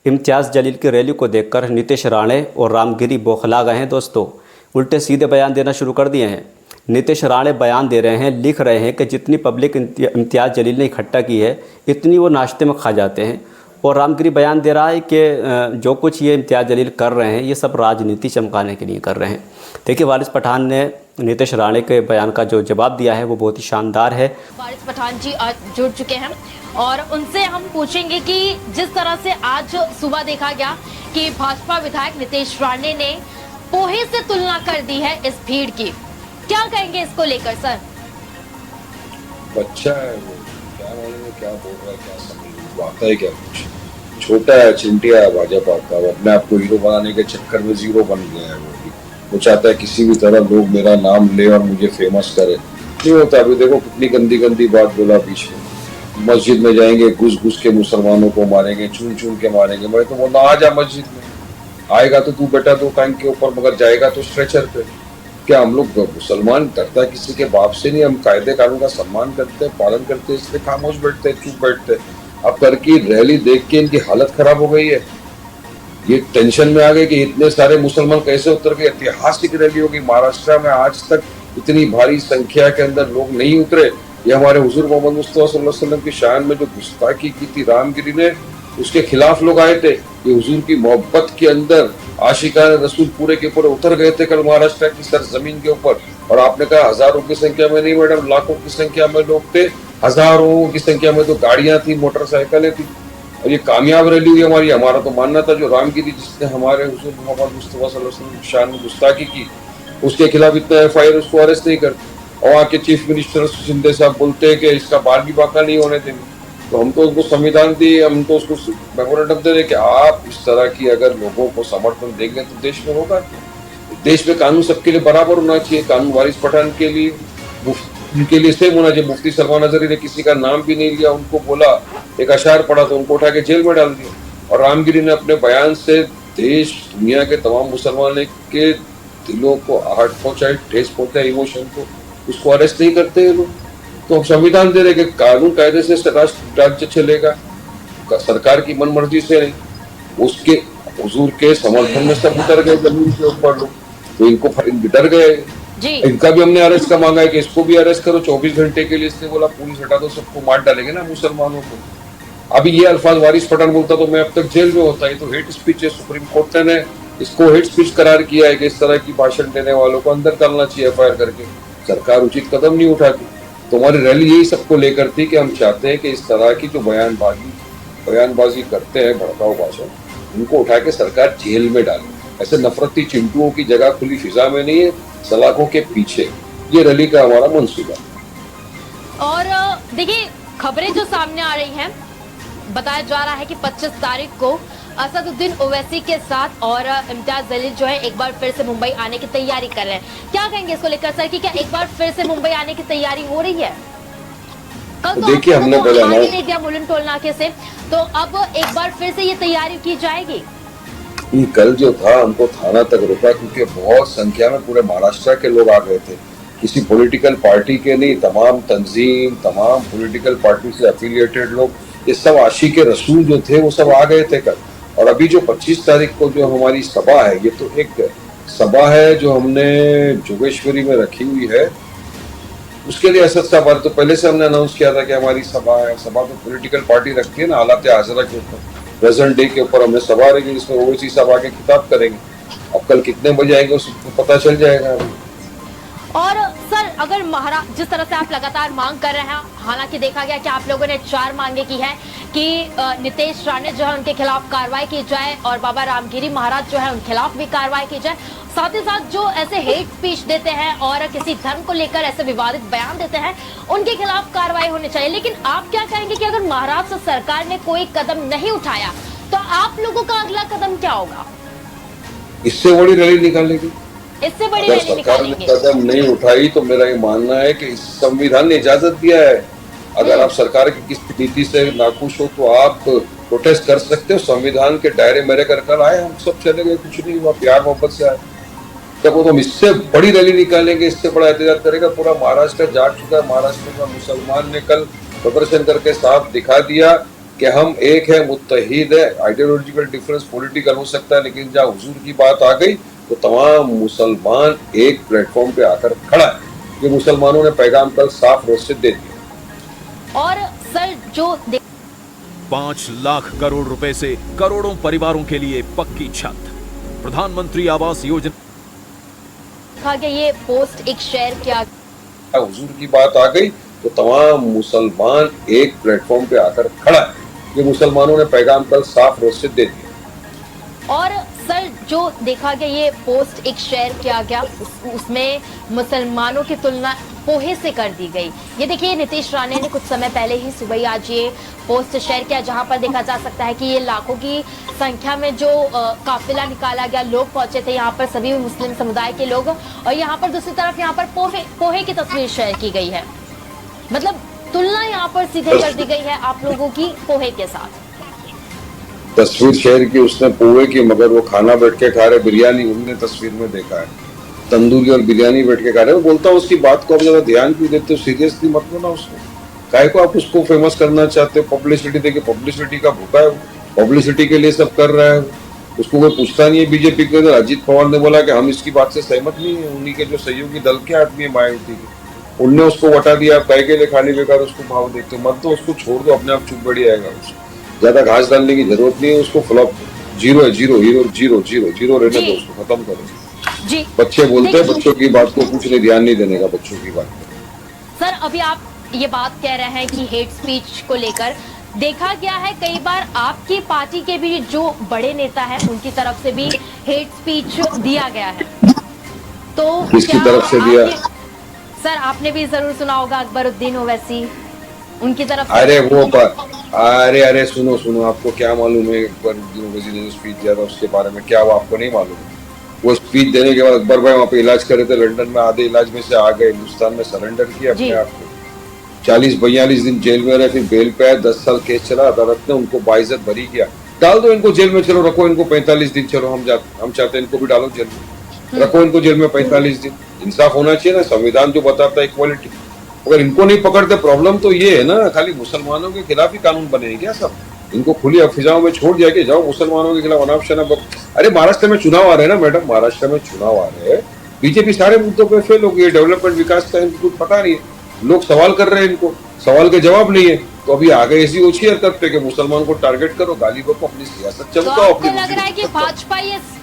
इम्तियाज़ जलील की रैली को देखकर नीतीश राणे और रामगिरी बौखला गए हैं दोस्तों। उल्टे सीधे बयान देना शुरू कर दिए हैं। नीतीश राणे बयान दे रहे हैं, लिख रहे हैं कि जितनी पब्लिक इम्तियाज़ जलील ने इकट्ठा की है इतनी वो नाश्ते में खा जाते हैं। और रामगिरी बयान दे रहा है कि जो कुछ ये इम्तियाज़ जलील कर रहे हैं ये सब राजनीति चमकाने के लिए कर रहे हैं। देखिए, वारिस पठान ने नीतीश राणे के बयान का जो जवाब दिया है वो बहुत ही शानदार है। वारिस पठान जी आज जुड़ चुके हैं और उनसे हम पूछेंगे कि जिस तरह से आज सुबह देखा गया कि भाजपा विधायक नीतीश राणे ने पोहे से तुलना कर दी है इस भीड़ की, क्या कहेंगे इसको लेकर सर? बच्चा है वो, क्या मालूम क्या बोल रहा है, क्या समझ आता है, क्या कुछ छोटा है, चिंटिया है भाजपा का। वो अपने आप को हीरो बनाने के चक्कर में जीरो बन गया है। वो चाहता है किसी भी तरह लोग मेरा नाम ले और मुझे फेमस करे। नहीं होता। अभी देखो कितनी गंदी गंदी बात बोला बीच में। मस्जिद में जाएंगे, घुस घुस के मुसलमानों को मारेंगे, चुन चुन के मारेंगे। मैं तो बोला आ जा मस्जिद में, आएगा तो तू बेटा दो टांग के ऊपर, मगर जाएगा तो स्ट्रेचर पे। क्या हम लोग मुसलमान डरता है किसी के बाप से नहीं? हम कायदे कानून का सम्मान करते हैं, पालन करते हैं, इसलिए खामोश बैठते हैं, चुप बैठते हैं। अब कर की रैली देख के इनकी हालत खराब हो गई है। ये टेंशन में आ गए कि इतने सारे मुसलमान कैसे उतर गए। ऐतिहासिक रैली होगी महाराष्ट्र में, आज तक इतनी भारी संख्या के अंदर लोग नहीं उतरे। ये हमारे हुजूर मोहम्मद मुस्तफा सल्लल्लाहु अलैहि वसल्लम की शान में जो गुस्ताखी की थी रामगिरी ने, उसके खिलाफ लोग आए थे। ये हुजूर की मोहब्बत के अंदर आशिकान रसूल पूरे के पूरे उतर गए थे कल महाराष्ट्र की सरजमीन के ऊपर। और आपने कहा हजारों की संख्या में नहीं मैडम, लाखों की संख्या में लोग थे, हजारों की संख्या में तो गाड़ियां थी, मोटरसाइकिलें थी। और ये कामयाब रैली हुई हमारी। हमारा तो मानना था जो रामगिरी जिसने हमारे हुजूर मोहम्मद मुस्तफा सल्लल्लाहु अलैहि वसल्लम की शान में गुस्ताखी की, उसके खिलाफ इतना एफआईआर, उसको अरेस्ट नहीं करते। और वहाँ के चीफ मिनिस्टर शिंदे साहब बोलते हैं कि इसका बाल भी बाका नहीं होने देंगे। तो हम तो उसको संविधान दिए, हम तो उसको मेमोरेंडम दे रहे कि आप इस तरह की अगर लोगों को समर्थन देंगे तो देश में होगा। देश में कानून सबके लिए बराबर होना चाहिए। कानून वारिस पठान के लिए, उनके लिए सेम होना चाहिए। मुफ्ती सलमान अजहरी ने किसी का नाम भी नहीं लिया, उनको बोला, एक अशार पढ़ा तो उनको उठा के जेल में डाल दिया। और रामगिरी ने अपने बयान से देश दुनिया के तमाम मुसलमानों के दिलों को आहट पहुंचाई, ठेस पहुंचाई, इमोशन को। उसको अरेस्ट नहीं करते हैं लोग। तो हम संविधान दे रहे कि कानून कायदे से राज्य चलेगा, सरकार की मनमर्जी से नहीं। उसके हुजूर के समर्थन में सब उतर गए जमीन के ऊपर लोग, तो इनको डर गए। इनका भी हमने अरेस्ट का मांगा है कि इसको भी अरेस्ट करो 24 घंटे के लिए। इसने बोला पुलिस हटा दो, सबको मार डालेंगे ना मुसलमानों को। अभी ये अल्फाज वारिस पठान बोलता तो मैं अब तक जेल में होता। ये तो हेट स्पीच है। सुप्रीम कोर्ट ने इसको हेट स्पीच करार किया है कि इस तरह की भाषण देने वालों को अंदर डालना चाहिए एफआईआर करके। सरकार उचित कदम नहीं उठाती। तो हमारी रैली यही सबको लेकर थी कि हम चाहते हैं कि इस तरह की जो बयानबाजी करते हैं, भड़काऊ भाषण, उनको उठा के सरकार जेल में डाले। ऐसे नफरती चिंटुओं की जगह खुली फिजा में नहीं है, सलाखों के पीछे। ये रैली का हमारा मंसूबा। और देखिए, खबरें जो सामने आ रही हैं, बताया जा रहा है कि 25 तारीख को असदुद्दीन ओवैसी के साथ और इम्तियाज जलील जो है एक बार फिर से मुंबई आने की तैयारी कर रहे हैं। क्या कहेंगे इसको लेकर सर कि क्या एक बार फिर से मुंबई आने की तैयारी हो रही है? कल तो देखिए हमने नहीं दिया मुलुंड टोल नाके से, तो अब एक बार फिर से ये तैयारी की जाएगी। कल जो था हमको थाना तक रुका क्योंकि बहुत संख्या में पूरे महाराष्ट्र के लोग आ गए थे। किसी पॉलिटिकल पार्टी के नहीं, तमाम तंजीम, तमाम पॉलिटिकल पार्टी से एफिलिएटेड लोग, ये सब आशिक रसूल जो थे वो सब आ गए थे कल। और अभी जो 25 तारीख को जो हमारी सभा है, ये तो एक सभा है जो हमने जोगेश्वरी में रखी हुई है। उसके लिए असद साहब तो पहले से हमने अनाउंस किया था कि हमारी सभा है। सभा तो पॉलिटिकल पार्टी रखती है ना, हालात हाजरा के ऊपर, प्रेजेंट डे के ऊपर हमने सभा रखी जिसमें ओवैसी साहब आके खिताब करेंगे। अब कल कितने बजे आएंगे उसको पता चल जाएगा। और सर, अगर महाराज जिस तरह से आप लगातार मांग कर रहे हैं, हालांकि देखा गया कि आप लोगों ने 4 मांगे की है कि नीतीश राणे जो है उनके खिलाफ कार्रवाई की जाए और बाबा रामगिरी महाराज जो है उनके खिलाफ भी कार्रवाई की जाए। साथ ही साथ जो ऐसे हेट स्पीच देते हैं और किसी धर्म को लेकर ऐसे विवादित बयान देते हैं, उनके खिलाफ कार्रवाई होनी चाहिए। लेकिन आप क्या कहेंगे कि अगर महाराष्ट्र सरकार ने कोई कदम नहीं उठाया तो आप लोगों का अगला कदम क्या होगा? इससे बड़ी रैली निकालेगी। इससे बड़ी अगर सरकार ने कदम नहीं उठाई तो मेरा ये मानना है कि संविधान ने इजाजत दिया है, अगर आप सरकार की किसी नीति से नाखुश हो तो आप प्रोटेस्ट कर सकते हो। संविधान के दायरे मेरे कर आए, हम सब चले गए, कुछ नहीं हुआ, प्यार मोहब्बत से आए। तब तो हम इससे बड़ी रैली निकालेंगे, इससे बड़ा एहतजाज करेगा। पूरा महाराष्ट्र जाग चुका है। महाराष्ट्र का मुसलमान ने कल प्रदर्शन करके साफ दिखा दिया कि हम एक है, मुत्तहिद है, आइडियोलॉजिकल डिफरेंस पॉलिटिकल हो सकता है, लेकिन जहाँ हुजूर की बात आ गई तो तमाम मुसलमान एक प्लेटफॉर्म पे आकर खड़ा है। ये मुसलमानों ने पैगाम कल साफ रोज से दे दिया। और सर जो 5 लाख करोड़ रुपए से करोड़ों परिवारों के लिए पक्की छत, प्रधानमंत्री आवास योजना। देखा गया ये पोस्ट एक शेयर किया, हुजूर की बात आ गई तो तमाम मुसलमान एक प्लेटफॉर्म पे आकर खड़ा है। ये मुसलमानों ने पैगाम कल साफ रोज से दे दिया। और सर जो देखा गया ये पोस्ट एक शेयर किया गया, उसमें मुसलमानों की तुलना पोहे से कर दी गई। ये देखिए नीतीश राणे ने कुछ समय पहले ही सुबह ही आज ये पोस्ट शेयर किया, जहां पर देखा जा सकता है कि ये लाखों की संख्या में जो काफिला निकाला गया, लोग पहुंचे थे यहाँ पर, सभी मुस्लिम समुदाय के लोग, और यहाँ पर दूसरी तरफ यहाँ पर पोहे की तस्वीर शेयर की गई है। मतलब तुलना यहाँ पर सीधे कर दी गई है आप लोगों की पोहे के साथ। तस्वीर शेयर की उसने पोहे की, मगर वो खाना बैठ के खा रहे बिरयानी, उन्होंने तस्वीर में देखा है तंदूरी और बिरयानी बैठ के खा रहे। मैं बोलता हूँ उसकी बात को आप ज्यादा ध्यान क्यों देते हो, सीरियसली मत लो ना उसको। काहे को आप उसको फेमस करना चाहते हो? पब्लिसिटी देके, पब्लिसिटी का भूखा है, पब्लिसिटी के लिए सब कर रहा है। उसको कोई पूछता नहीं है बीजेपी के अंदर। अजीत पवार ने बोला कि हम इसकी बात से सहमत नहीं है। उन्हीं के जो सहयोगी दल के आदमी है मायावती के, उनने उसको वटा दिया। कह के लिए खाली बेकार उसको भाव देखते मत दो, उसको छोड़ दो, अपने आप चुप बढ़ी आएगा। उसको ज्यादा घास डालने की जरूरत नहीं है। उसको फ्लॉप जीरो है, zero hero zero zero zero रहने दो, उसको खत्म करो। जी बच्चे बोलते हैं, बच्चों की बात को कुछ नहीं, ध्यान नहीं देने का बच्चों की बात। सर अभी आप ये बात कह रहे हैं कि हेट स्पीच को लेकर देखा गया है कई बार आपकी पार्टी के भी जो बड़े नेता हैं उनकी तरफ से भी हेट स्पीच दिया गया है। तो किसकी तरफ से दिया? सर आपने भी जरूर सुना होगा अकबरुद्दीन ओवैसी, उनकी तरफ। अरे वो अरे सुनो, आपको क्या मालूम है अकबरुद्दीन ओवैसी ने जो स्पीच दिया था उसके बारे में? क्या वो आपको नहीं मालूम? वो स्पीच देने के बाद अकबर भाई वहाँ पे इलाज कर रहे थे लंदन में, आधे इलाज में से आ गए, हिंदुस्तान में सरेंडर किया अपने आप को। 40-42 दिन जेल में रहे, फिर बेल पे आए, 10 साल केस चला, अदालत ने उनको बाइज्जत बरी किया। डाल दो इनको जेल में, चलो रखो इनको 45 दिन, चलो हम चाहते हैं इनको भी डालो जेल में, रखो इनको जेल में 45 दिन। इंसाफ होना चाहिए ना, संविधान जो बताता है इक्वालिटी। अगर इनको नहीं पकड़ते, प्रॉब्लम तो ये है ना, खाली मुसलमानों के खिलाफ ही कानून बने क्या सब? इनको खुली फिजाओं में छोड़ दिया कि जाओ मुसलमानों के खिलाफ अनाप शनाप। अरे महाराष्ट्र में चुनाव आ रहे हैं ना मैडम, महाराष्ट्र में चुनाव आ रहे हैं, बीजेपी सारे मुद्दों पे फेल हो गई है। डेवलपमेंट विकास का इनको कुछ पता नहीं है, लोग सवाल कर रहे हैं, इनको सवाल के जवाब नहीं है। तो अभी आगे ऐसी ओछी हरकत पे कि मुसलमान को टारगेट करो, गाली को अपनी सियासत तो चमकाओ। आपको लग रहा है कि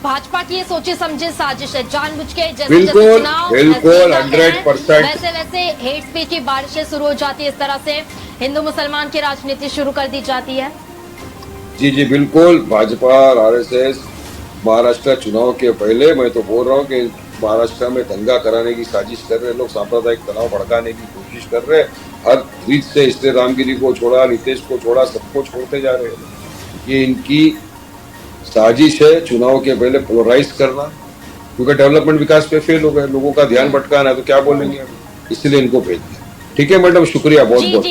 भाजपा की ये सोचे समझे साजिश है, जानबूझ के बिल्कुल 100% वैसे हेट स्पीच की बारिशें शुरू हो जाती है, इस तरह से हिंदू मुसलमान की राजनीति शुरू कर दी जाती है। जी बिल्कुल, भाजपा और आरएसएस महाराष्ट्र चुनाव के पहले, मैं तो बोल रहा हूँ कि महाराष्ट्र में दंगा कराने की साजिश कर रहे लोग, सांप्रदायिक तनाव भड़काने की कोशिश कर रहे हैं हर रीत से। इसलिए रामगिरी को छोड़ा, नीतीश को छोड़ा, सबको छोड़ते जा रहे हैं। ये इनकी साजिश है चुनाव के पहले पोलराइज करना, क्योंकि डेवलपमेंट विकास पे फेल हो गए, लोगों का ध्यान भटकाना है, तो क्या बोलेंगे, इसलिए इनको भेज दिया। ठीक है मैडम, शुक्रिया बहुत बहुत।